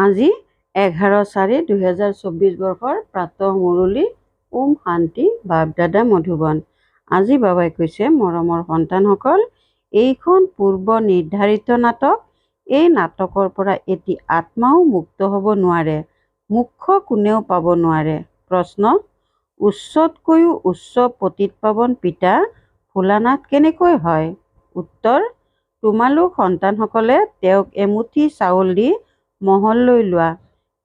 আজি 11/4/2024 বৰ্ষৰ প্ৰাতঃ মুৰলী। ওম শান্তি। বাপ দাদা মধুবন। আজি বাবাই কৈছে, মৰমৰ সন্তানসকল, এইখন পূৰ্ব নিৰ্ধাৰিত নাটক। এই নাটকৰ পৰা এটি আত্মাও মুক্ত হ'ব নোৱাৰে। মোক্ষ কোনেও পাব নোৱাৰে। প্ৰশ্ন: উচ্চতকৈও উচ্চ পতিতপাৱন পিতা ভোলানাথ কেনেকৈ হয়? উত্তৰ: তোমালোক সন্তানসকলে তেওঁক এমুঠি চাউল দি মহললৈ লোৱা।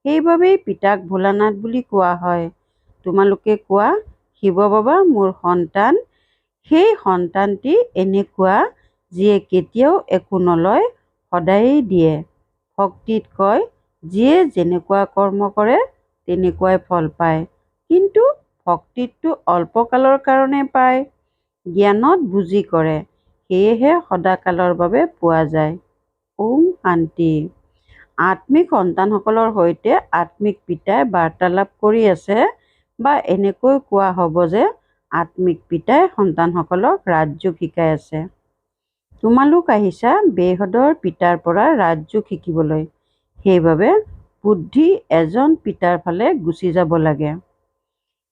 সেইবাবেই পিতাক ভোলানাথ বুলি কোৱা হয়। তোমালোকে কোৱা, শিৱ বাবা মোৰ সন্তান। সেই সন্তানটি এনেকুৱা যিয়ে কেতিয়াও একো নলয়, সদায়েই দিয়ে। ভক্তিত কয়, যিয়ে যেনেকুৱা কৰ্ম কৰে তেনেকুৱাই ফল পায়। কিন্তু ভক্তিতটো অল্পকালৰ কাৰণে পায়। জ্ঞানত বুজি কৰে, সেয়েহে সদাকালৰ বাবে পোৱা যায়। ওম শান্তি। আত্মিক সন্তানসকলৰ সৈতে আত্মিক পিতাই বাৰ্তালাপ কৰি আছে, বা এনেকৈ কোৱা হ'ব যে আত্মিক পিতাই সন্তানসকলক ৰাজযোগ শিকাই আছে। তোমালোক আহিছা বেহদৰ পিতাৰ পৰা ৰাজযোগ শিকিবলৈ। সেইবাবে বুদ্ধি এজন পিতাৰ ফালে গুচি যাব লাগে।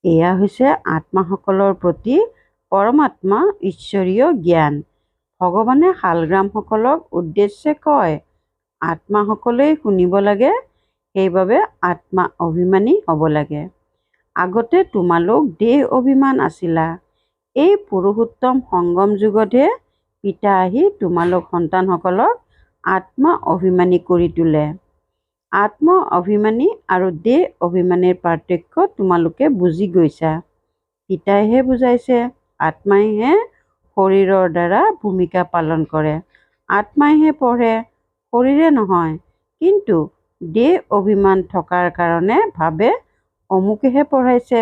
এয়া হৈছে আত্মাসকলৰ প্ৰতি পৰমাত্মা ঈশ্বৰীয় জ্ঞান। ভগৱানে শালগ্ৰামসকলক উদ্দেশ্যে কয়, আত্মাসকলেই শুনিব লাগে। সেইবাবে আত্মা অভিমানী হ'ব লাগে। আগতে তোমালোক দেহ অভিমান আছিলা। এই পুৰুষোত্তম সংগম যুগতহে পিতা আহি তোমালোক সন্তানসকলক আত্মা অভিমানী কৰি তোলে। আত্ম অভিমানী আৰু দেহ অভিমানীৰ পাৰ্থক্য তোমালোকে বুজি গৈছা। পিতাইহে বুজাইছে। আত্মাইহে শৰীৰৰ দ্বাৰা ভূমিকা পালন কৰে। আত্মাইহে পঢ়ে, শৰীৰে নহয়। কিন্তু দেহ অভিমান থকাৰ কাৰণে ভাবে অমুকেহে পঢ়াইছে।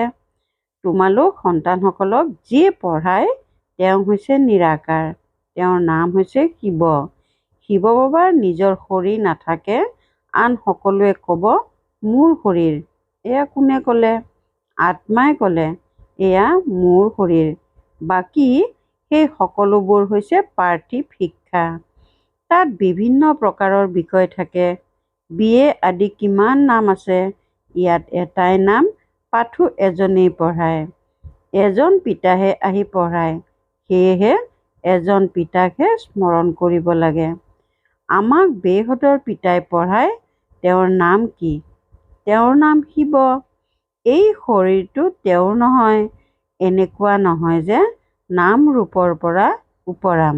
তোমালোক সন্তানসকলক যিয়ে পঢ়ায় তেওঁ হৈছে নিৰাকাৰ। তেওঁৰ নাম হৈছে শিৱ। শিৱ বাবাৰ নিজৰ শৰীৰ নাথাকে। আন সকলোৱে ক'ব মোৰ শৰীৰ। এয়া কোনে ক'লে? আত্মাই ক'লে, এয়া মোৰ শৰীৰ। বাকী সেই সকলোবোৰ হৈছে পাৰ্থিৱ শিক্ষা। তাত বিভিন্ন প্ৰকাৰৰ বিষয় থাকে। BA আদি কিমান নাম আছে। ইয়াত এটাই নাম, পাঠো এজনেই পঢ়ায়। এজন পিতাহে আহি পঢ়ায়। সেয়েহে এজন পিতাকহে স্মৰণ কৰিব লাগে। আমাক বেহদৰ পিতাই পঢ়ায়। তেওঁৰ নাম কি? তেওঁৰ নাম শিৱ। এই শৰীৰটো তেওঁৰ নহয়। এনেকুৱা নহয় যে নাম ৰূপৰ পৰা উপৰাম।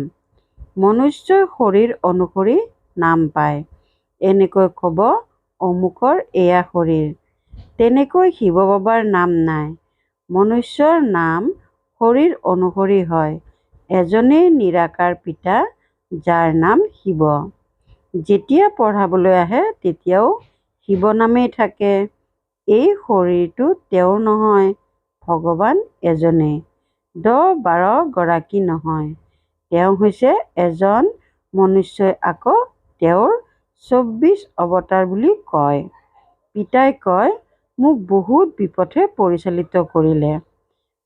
মনুষ্যই শৰীৰ অনুসৰি নাম পায়। এনেকৈ ক'ব অমুকৰ এয়া শৰীৰ। তেনেকৈ শিৱ বাবাৰ নাম নাই। মনুষ্যৰ নাম শৰীৰ অনুসৰি হয়। এজনেই নিৰাকাৰ পিতা, যাৰ নাম শিৱ। যেতিয়া পঢ়াবলৈ আহে তেতিয়াও শিৱ নামেই থাকে। এই শৰীৰটো তেওঁৰ নহয়। ভগৱান এজনেই। 10-12 গৰাকী নহয়। তেওঁ হৈছে এজন। মনুষ্যই আকৌ তেওঁৰ 24 অৱতাৰ বুলি কয়। পিতাই কয়, মোক বহুত বিপথে পৰিচালিত কৰিলে।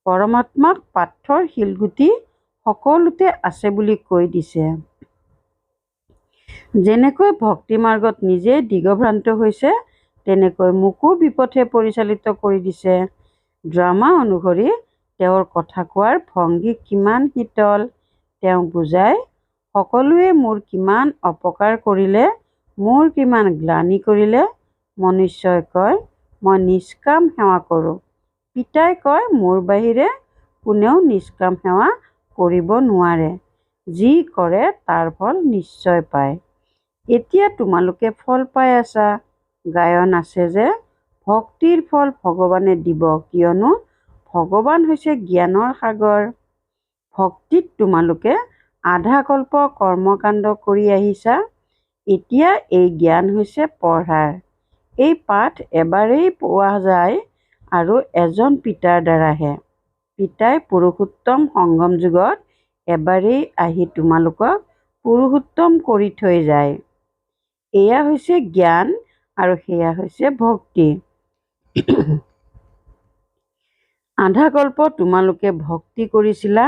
পৰমাত্মাক পাথৰ শিলগুটি সকলোতে আছে বুলি কৈ দিছে। যেনেকৈ ভক্তি মাৰ্গত নিজে দিগভ্ৰান্ত হৈছে, তেনেকৈ মোকো বিপথে পৰিচালিত কৰি দিছে। ড্ৰামা অনুসৰি তেওঁৰ কথা কোৱাৰ ভংগী কিমান শীতল। তেওঁ বুজায়, সকলোৱে মোৰ কিমান অপকাৰ কৰিলে, মোৰ কিমান গ্লানি কৰিলে। মনুষ্যই কয়, মই নিষ্কাম সেৱা কৰোঁ। পিতাই কয়, মোৰ বাহিৰে কোনেও নিষ্কাম সেৱা কৰিব নোৱাৰে। যি কৰে তাৰ ফল নিশ্চয় পায়। এতিয়া তোমালোকে ফল পাই আছা। গায়ন আছে যে, ভক্তিৰ ফল ভগৱানে দিব, কিয়নো ভগৱান হৈছে জ্ঞানৰ সাগৰ। ভক্তিত তোমালোকে আধা কল্প কৰ্মকাণ্ড কৰি আহিছা। এতিয়া এই জ্ঞান হৈছে পঢ়াৰ। এই পাঠ এবাৰেই পোৱা যায় আৰু এজন পিতাৰ দ্বাৰাহে। পিতাই পুৰুষোত্তম সংগম যুগত এবাৰেই আহি তোমালোকক পুৰুষোত্তম কৰি থৈ যায়। এয়া হৈছে জ্ঞান আৰু সেয়া হৈছে ভক্তি। আধা কল্প তোমালোকে ভক্তি কৰিছিলা।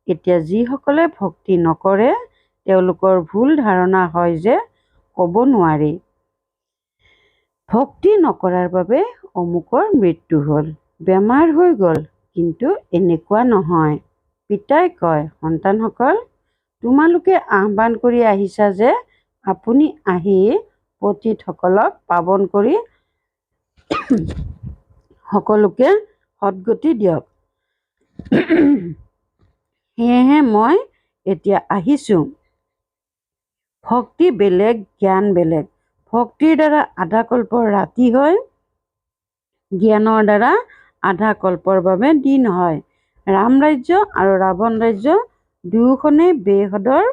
এতিয়া যিসকলে ভক্তি নকৰে তেওঁলোকৰ ভুল ধাৰণা হয় যে ক'ব নোৱাৰি। ভক্তি নকৰাৰ বাবে অমুকৰ মৃত্যু হ'ল, বেমাৰ হৈ গ'ল। কিন্তু এনেকুৱা নহয়। পিতাই কয়, সন্তানসকল, তোমালোকে আহ্বান কৰি আহিছা যে আপুনি আহি পতিতসকলক পাৱন কৰি সকলোকে সদ্গতি দিয়ক। সেয়েহে মই এতিয়া আহিছোঁ। ভক্তি বেলেগ, জ্ঞান বেলেগ। ভক্তিৰ দ্বাৰা আধা কল্পৰ ৰাতি হয়, জ্ঞানৰ দ্বাৰা আধা কল্পৰ বাবে দিন হয়। ৰাম ৰাজ্য আৰু ৰাৱণ ৰাজ্য দুয়োখনেই বেহদৰ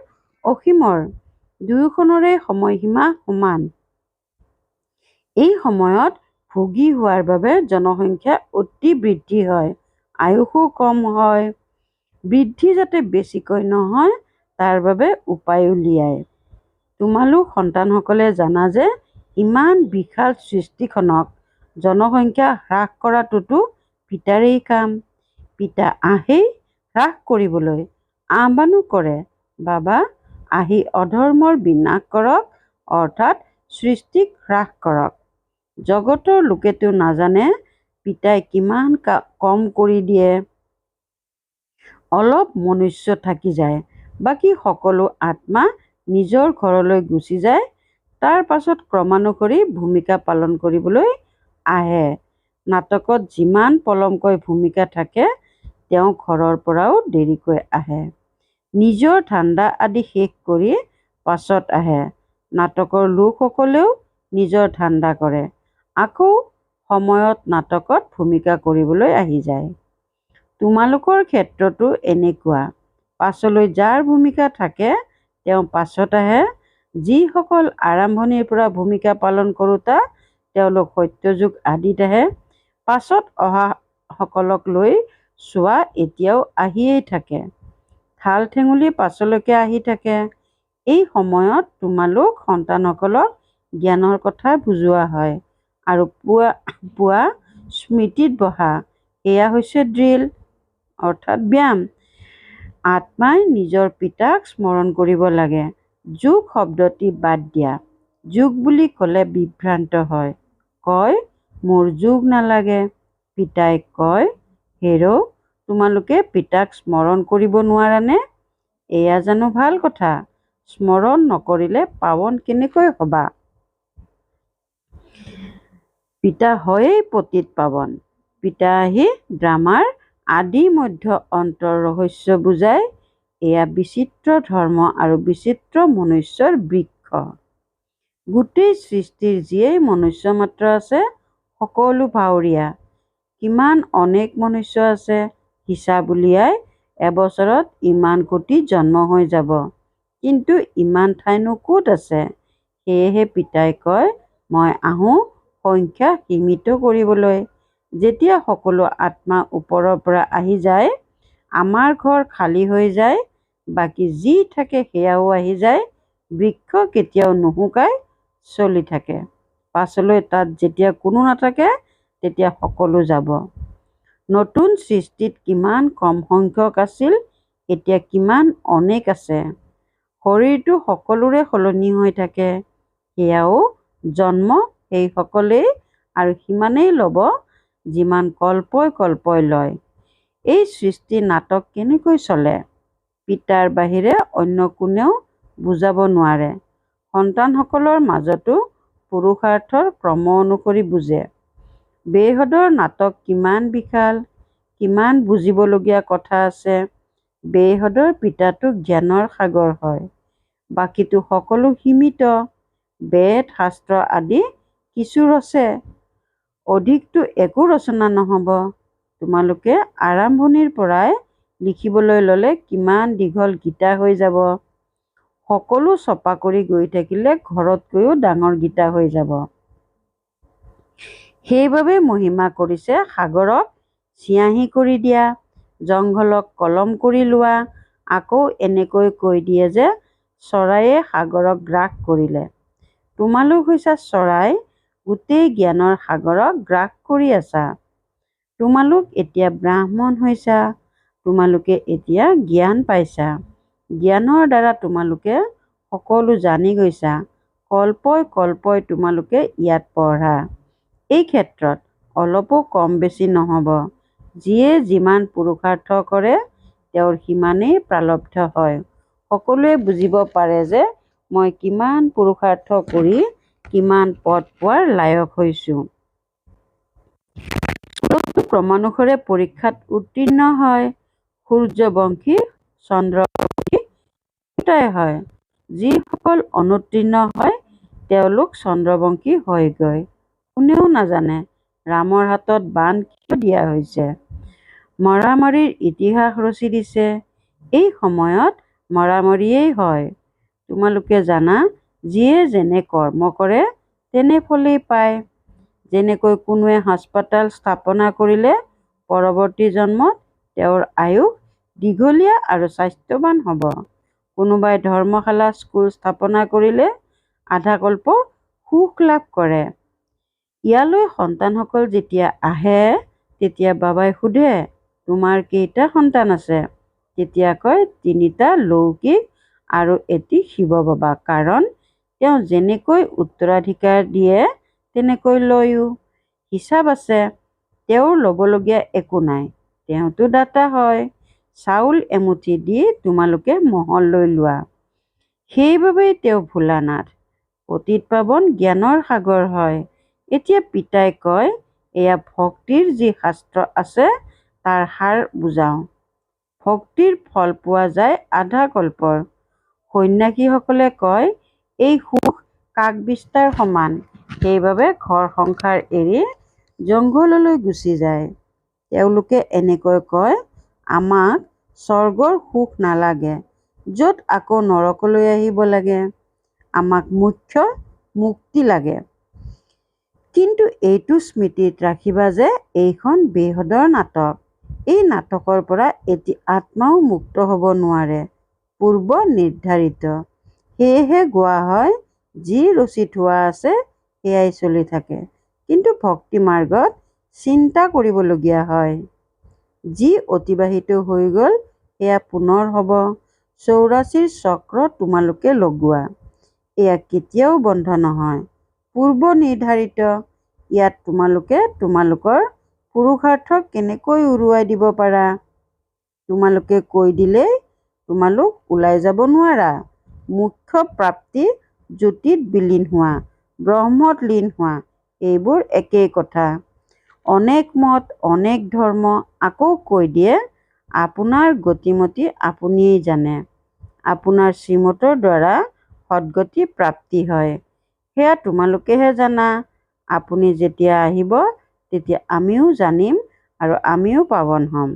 অসীমৰ, দুয়োখনৰে সময়সীমা সমান। এই সময়ত ভোগী হোৱাৰ বাবে জনসংখ্যা অতি বৃদ্ধি হয়, আয়ুসো কম হয়। বৃদ্ধি যাতে বেছিকৈ নহয় তাৰ বাবে উপায় উলিয়ায়। তোমালোক সন্তানসকলে জানা যে ইমান বিশাল সৃষ্টিখনক জনসংখ্যা হ্ৰাস কৰাটোতো পিতাৰেই কাম। পিতা আহেই হ্ৰাস কৰিবলৈ, আহ্বানো কৰে, বাবা আহি অধৰ্মৰ বিনাশ কৰক, অৰ্থাৎ সৃষ্টিক হ্ৰাস কৰক। জগতৰ লোকেতো নাজানে পিতাই কিমান কম কৰি দিয়ে। অলপ মনুষ্য থাকি যায়, বাকী সকলো আত্মা নিজৰ ঘৰলৈ গুচি যায়। তাৰ পাছত ক্ৰমানুসৰি ভূমিকা পালন কৰিবলৈ আহে। নাটকত যিমান পলমকৈ ভূমিকা থাকে, তেওঁ ঘৰৰ পৰাও দেৰিকৈ আহে। নিজৰ ধান্দা আদি শেষ কৰি পাছত আহে। নাটকৰ লোকসকলেও নিজৰ ধান্দা কৰে, আকৌ সময়ত নাটকত ভূমিকা কৰিবলৈ আহি যায়। তোমালোকৰ ক্ষেত্ৰতো এনেকুৱা। পাছলৈ যাৰ ভূমিকা থাকে তেওঁ পাছত আহে। যিসকল আৰম্ভণিৰ পৰা ভূমিকা পালন কৰোঁতা তেওঁলোক সত্যযুগ আদিত আহে। পাছত অহা সকলক লৈ চোৱা এতিয়াও আহিয়েই থাকে। ঠাল ঠেঙুলি পাছলৈকে আহি থাকে। এই সময়ত তোমালোক সন্তানসকলক জ্ঞানৰ কথা বুজোৱা হয় আৰু পুৱা স্মৃতিত বহা, এয়া হৈছে ড্ৰিল, অৰ্থাৎ ব্যায়াম। আত্মাই নিজৰ পিতাক স্মৰণ কৰিব লাগে। যোগ শব্দটি বাদ দিয়া। যোগ বুলি ক'লে বিভ্ৰান্ত হয়, কয় মোৰ যোগ নালাগে। পিতাই কয়, হেৰৌ, তোমালোকে পিতাক স্মৰণ কৰিব নোৱাৰানে? এয়া জানো ভাল কথা? স্মৰণ নকৰিলে পাৱন কেনেকৈ হ'বা? পিতা হয়েই পতিত পাৱন। পিতা আহি ড্ৰামাৰ আদি মধ্য অন্তৰ ৰহস্য বুজায়। এয়া বিচিত্ৰ ধৰ্ম আৰু বিচিত্ৰ মনুষ্যৰ বৃক্ষ। গোটেই সৃষ্টিৰ যিয়েই মনুষ্য মাত্ৰ আছে, সকলো ভাৱৰীয়া। কিমান অনেক মনুষ্য আছে, হিচাপ উলিয়াই এবছৰত ইমান কোটি জন্ম হৈ যাব। কিন্তু ইমান ঠাইনো ক'ত আছে? সেয়েহে পিতাই কয়, মই আহোঁ সংখ্যা সীমিত কৰিবলৈ। যেতিয়া সকলো আত্মা ওপৰৰ পৰা আহি যায়, আমাৰ ঘৰ খালী হৈ যায়, বাকী যি থাকে সেয়াও আহি যায়। বৃক্ষ কেতিয়াও নুশুকাই চলি থাকে। পাছলৈ তাত যেতিয়া কোনো নাথাকে তেতিয়া সকলো যাব। নতুন সৃষ্টিত কিমান কম সংখ্যক আছিল, এতিয়া কিমান অনেক আছে। শৰীৰটো সকলোৰে সলনি হৈ থাকে, সেয়াও জন্ম সেইসকলেই আৰু সিমানেই ল'ব যিমান কল্পই কল্পই লয়। এই সৃষ্টি নাটক কেনেকৈ চলে? পিতাৰ বাহিৰে অন্য কোনেও বুজাব নোৱাৰে। সন্তানসকলৰ মাজতো পুৰুষাৰ্থৰ ক্ৰম অনুসৰি বুজে। বেহদৰ নাটক কিমান বিশাল, কিমান বুজিবলগীয়া কথা আছে। বেহদৰ পিতাটো জ্ঞানৰ সাগৰ হয়, বাকীটো সকলো সীমিত। বেদ শাস্ত্ৰ আদি কিছু ৰচে, অধিকটো একো ৰচনা নহ'ব। তোমালোকে আৰম্ভণিৰ পৰাই লিখিবলৈ ল'লে কিমান দীঘল গীতা হৈ যাব। সকলো ছপা কৰি গৈ থাকিলে ঘৰতকৈও ডাঙৰ গীতা হৈ যাব। সেইবাবে মহিমা কৰিছে সাগৰক চিয়াহী কৰি দিয়া, জংঘলক কলম কৰি লোৱা। আকৌ এনেকৈ কৈ দিয়ে যে চৰায়ে সাগৰক গ্ৰাস কৰিলে। তোমালোক হৈছা চৰাই, গোটেই জ্ঞানৰ সাগৰক গ্ৰাস কৰি আছা। তোমালোক এতিয়া ব্ৰাহ্মণ হৈছা, তোমালোকে এতিয়া জ্ঞান পাইছা। জ্ঞানৰ দ্বাৰা তোমালোকে সকলো জানি গৈছা, কল্পই কল্পই তোমালোকে ইয়াত পঢ়া। এই ক্ষেত্ৰত অলপো কম বেছি নহ'ব। যিয়ে যিমান পুৰুষাৰ্থ কৰে তেওঁৰ সিমানেই প্ৰালব্ধ হয়। সকলোৱে বুজিব পাৰে যে মই কিমান পুৰুষাৰ্থ কৰি কিমান পদ পোৱাৰ লায়ক হৈছোঁ। স্কুলতো ক্ৰমানুসাৰে পৰীক্ষাত উত্তীৰ্ণ হয় সূৰ্যবংশী, চন্দ্ৰবংশী দুয়োটাই হয়। যিসকল অনুত্তীৰ্ণ হয় তেওঁলোক চন্দ্ৰবংশী হয়গৈ। কোনেও নাজানে ৰামৰ হাতত বাণ কিয় দিয়া হৈছে। মৰামৰীৰ ইতিহাস ৰচি দিছে। এই সময়ত মৰামৰীয়েই হয়। তোমালোকে জানা, যিয়ে যেনে কৰ্ম কৰে তেনে ফলেই পায়। যেনেকৈ কোনোৱে হাস্পতাল স্থাপনা কৰিলে পৰৱৰ্তী জন্মত তেওঁৰ আয়ুস দীঘলীয়া আৰু স্বাস্থ্যৱান হ'ব। কোনোবাই ধৰ্মশালা স্কুল স্থাপনা কৰিলে আধাকল্প সুখ লাভ কৰে। ইয়ালৈ সন্তানসকল যেতিয়া আহে তেতিয়া বাবাই সোধে, তোমাৰ কেইটা সন্তান আছে? তেতিয়া কয়, 3টা লৌকিক আৰু এটি শিৱ বাবা। কাৰণ তেওঁ যেনেকৈ উত্তৰাধিকাৰ দিয়ে তেনেকৈ লয়ও। হিচাপ আছে, তেওঁৰ ল'বলগীয়া একো নাই। তেওঁতো দাতা হয়। চাউল এমুঠি দি তোমালোকে মহল লৈ লোৱা। সেইবাবেই তেওঁ ভোলানাথ। পতিত পাৱন জ্ঞানৰ সাগৰ হয়। এতিয়া পিতাই কয়, এয়া ভক্তিৰ যি শাস্ত্ৰ আছে তাৰ সাৰ বুজাওঁ। ভক্তিৰ ফল পোৱা যায় আধা কল্পৰ। সন্ন্যাসীসকলে কয়, এই সুখ কাকবিস্তাৰ সমান। সেইবাবে ঘৰ সংসাৰ এৰি জংঘললৈ গুচি যায়। তেওঁলোকে এনেকৈ কয়, আমাক স্বৰ্গৰ সুখ নালাগে, য'ত আকৌ নৰকলৈ আহিব লাগে। আমাক মোক্ষ মুক্তি লাগে। কিন্তু এইটো স্মৃতিত ৰাখিবা যে এইখন বেহদৰ নাটক। এই নাটকৰ পৰা এটি আত্মাও মুক্ত হ'ব নোৱাৰে, পূৰ্ব নিৰ্ধাৰিত। সেয়েহে কোৱা হয়, যি ৰচি থোৱা আছে সেয়াই চলি থাকে। কিন্তু ভক্তি মাৰ্গত চিন্তা কৰিবলগীয়া হয়। যি অতিবাহিত হৈ গ'ল সেয়া পুনৰ হ'ব। 84ৰ চক্ৰ তোমালোকে লগোৱা। এয়া কেতিয়াও বন্ধ নহয়, পূৰ্ব নিৰ্ধাৰিত। ইয়াত তোমালোকে তোমালোকৰ পুৰুষাৰ্থ কেনেকৈ উৰুৱাই দিব পাৰা। তোমালোকে কৈ দিলেই তোমালোক ওলাই যাব নোৱাৰা। মোক্ষ প্ৰাপ্তি, জ্যোতিত বিলীন হোৱা, ব্ৰহ্মত লীন হোৱা, এইবোৰ একেই কথা। অনেক মত, অনেক ধৰ্ম। আকৌ কৈ দিয়ে, আপোনাৰ গতিমতি আপুনিয়েই জানে। আপোনাৰ শ্ৰীমতৰ দ্বাৰা সদ্গতি প্ৰাপ্তি হয়। সেয়া তোমালোকেহে জানা। আপুনি যেতিয়া আহিব তেতিয়া আমিও জানিম আৰু আমিও পাৱন হ'ম।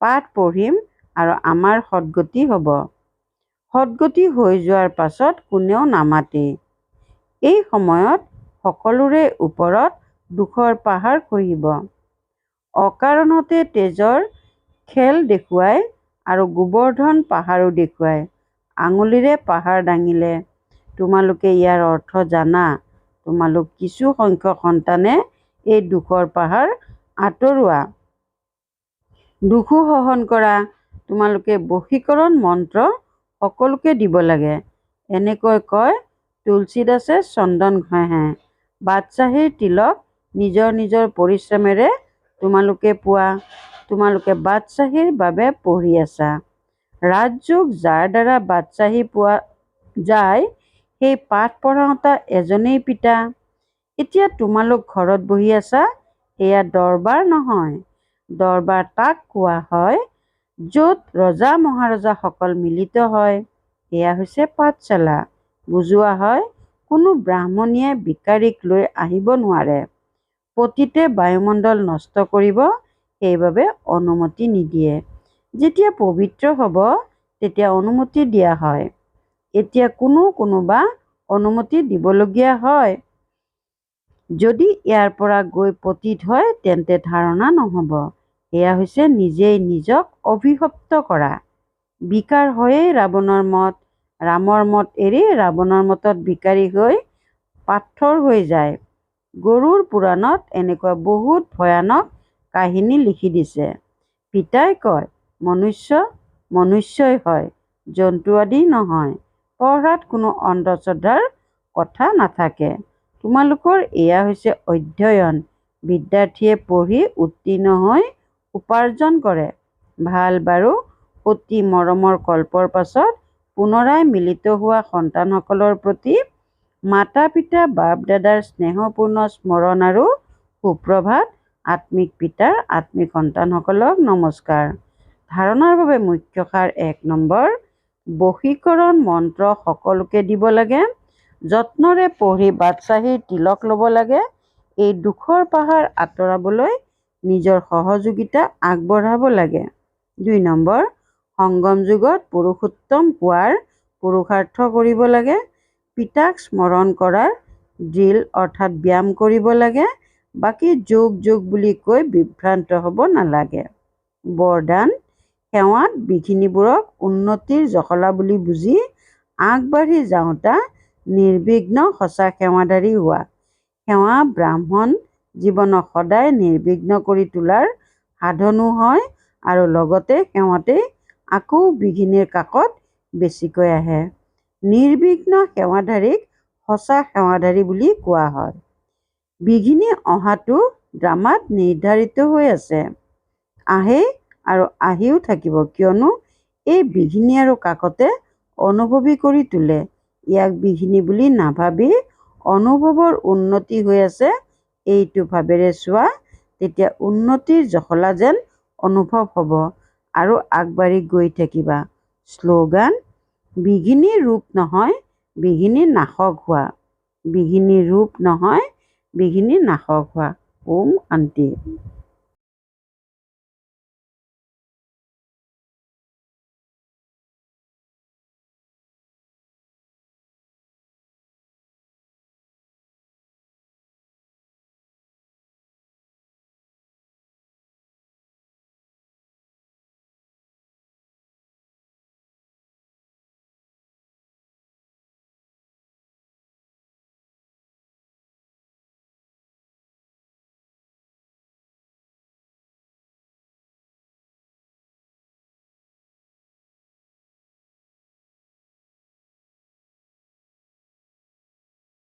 পাঠ পঢ়িম আৰু আমাৰ সদ্গতি হ'ব। সদ্গতি হৈ যোৱাৰ পাছত কোনেও নামাতেই। এই সময়ত সকলোৰে ওপৰত দুখৰ পাহাৰ খহিব। অকাৰণতে তেজৰ খেল দেখুৱাই আৰু গোবৰ্ধন পাহাৰো দেখুৱাই আঙুলিৰে পাহাৰ দাঙিলে। তোমালোকে ইয়াৰ অৰ্থ জানা। তোমালোক কিছু সংখ্যক সন্তানে এই দুখৰ পাহাৰ আঁতৰোৱা। দুখো সহন কৰা। তোমালোকে বশীকৰণ মন্ত্ৰ সকলোকে দিব লাগে। এনেকৈ কয় তুলসীদাসে চন্দন ঘঁহে। বাদশ্বাহীৰ তিলক নিজৰ নিজৰ পৰিশ্ৰমেৰে তোমালোকে পোৱা। তোমালোকে বাদশ্বাহীৰ বাবে পঢ়ি আছা। ৰাজযোগ যাৰ দ্বাৰা বাদশ্বাহী পোৱা যায় সেই পাঠ পঢ়াওঁতা এজনেই পিতা। এতিয়া তোমালোক ঘৰত বহি আছা, এয়া দৰবাৰ নহয়। দৰবাৰ তাক কোৱা হয় য'ত ৰজা মহাৰজাসকল মিলিত হয়। এয়া হৈছে পাঠশালা। বুজোৱা হয়, কোনো ব্ৰাহ্মণীয়ে ভিক্ষাৰীক লৈ আহিব নোৱাৰে। পতিতে বায়ুমণ্ডল নষ্ট কৰিব, সেইবাবে অনুমতি নিদিয়ে। যেতিয়া পবিত্ৰ হ'ব তেতিয়া অনুমতি দিয়া হয়। এতিয়া কোনোবা অনুমতি দিবলগীয়া হয়। যদি ইয়াৰ পৰা গৈ পতিত হয় তেন্তে ধাৰণা নহ'ব। এয়া হৈছে নিজেই নিজক অভিশপ্ত কৰা। বিকাৰ হয়েই ৰাৱণৰ মত। ৰামৰ মত এৰি ৰাৱণৰ মতত ভিকাৰী হৈ পাথৰ হৈ যায়। গৰুড় পুৰাণত এনেকুৱা বহুত ভয়ানক কাহিনী লিখি দিছে। পিতাই কয়, মনুষ্য মনুষ্যই হয়, জন্তু আদি নহয়। পঢ়াত কোনো অন্ধশ্ৰদ্ধাৰ কথা নাথাকে। তোমালোকৰ এয়া হৈছে অধ্যয়ন। বিদ্যাৰ্থীয়ে পঢ়ি উত্তীৰ্ণ হৈ উপাৰ্জন কৰে। ভাল বাৰু, অতি মৰমৰ কল্পৰ পাছত পুনৰাই মিলিত হোৱা সন্তানসকলৰ প্ৰতি মাতা পিতা বাপ দাদাৰ স্নেহপূৰ্ণ স্মৰণ আৰু সুপ্ৰভাত। আত্মিক পিতাৰ আত্মিক সন্তানসকলক নমস্কাৰ। ধাৰণাৰ বাবে মুখ্য সাৰ 1 নম্বৰ, বশীকৰণ মন্ত্ৰ সকলোকে দিব লাগে। যত্নৰে পঢ়ি বাদশ্বাহীৰ তিলক ল'ব লাগে। এই দুখৰ পাহাৰ আঁতৰাবলৈ নিজৰ সহযোগিতা আগবঢ়াব লাগে। 2 নম্বৰ, সংগম যুগত পুৰুষোত্তম হোৱাৰ পুৰুষাৰ্থ কৰিব লাগে। পিতাক স্মৰণ কৰাৰ ড্ৰিল অৰ্থাৎ ব্যায়াম কৰিব লাগে। বাকী যোগ যোগ বুলি কৈ বিভ্ৰান্ত হ'ব নালাগে। বৰদান, সেৱাত বিঘিনিবোৰক উন্নতিৰ জখলা বুলি বুজি আগবাঢ়ি যাওঁতা নিৰ্বিঘ্ন সঁচা সেৱাদাৰী হোৱা। সেৱা ব্ৰাহ্মণ জীৱনক সদায় নিৰ্বিঘ্ন কৰি তোলাৰ সাধনো হয় আৰু লগতে সেৱাতেই আকৌ বিঘিনিৰ কাকত বেছিকৈ আহে। নিৰ্বিঘ্ন সেৱাধাৰীক সঁচা সেৱাধাৰী বুলি কোৱা হয়। বিঘিনি অহাটো ড্ৰামাত নিৰ্ধাৰিত হৈ আছে। আহেই আৰু আহিও থাকিব, কিয়নো এই বিঘিনি আৰু কাকতে অনুভৱী কৰি তোলে। ইয়াক বিঘিনি বুলি নাভাবি অনুভৱৰ উন্নতি হৈ আছে এইটো ভাৱেৰে চোৱা, তেতিয়া উন্নতিৰ জখলা যেন অনুভৱ হ'ব আৰু আগবাঢ়ি গৈ থাকিবা। শ্লোগান, বিঘিনি ৰূপ নহয়, বিঘিনি নাশক হোৱা। বিঘিনি ৰূপ নহয়, বিঘিনি নাশক হোৱা। ওম শান্তি।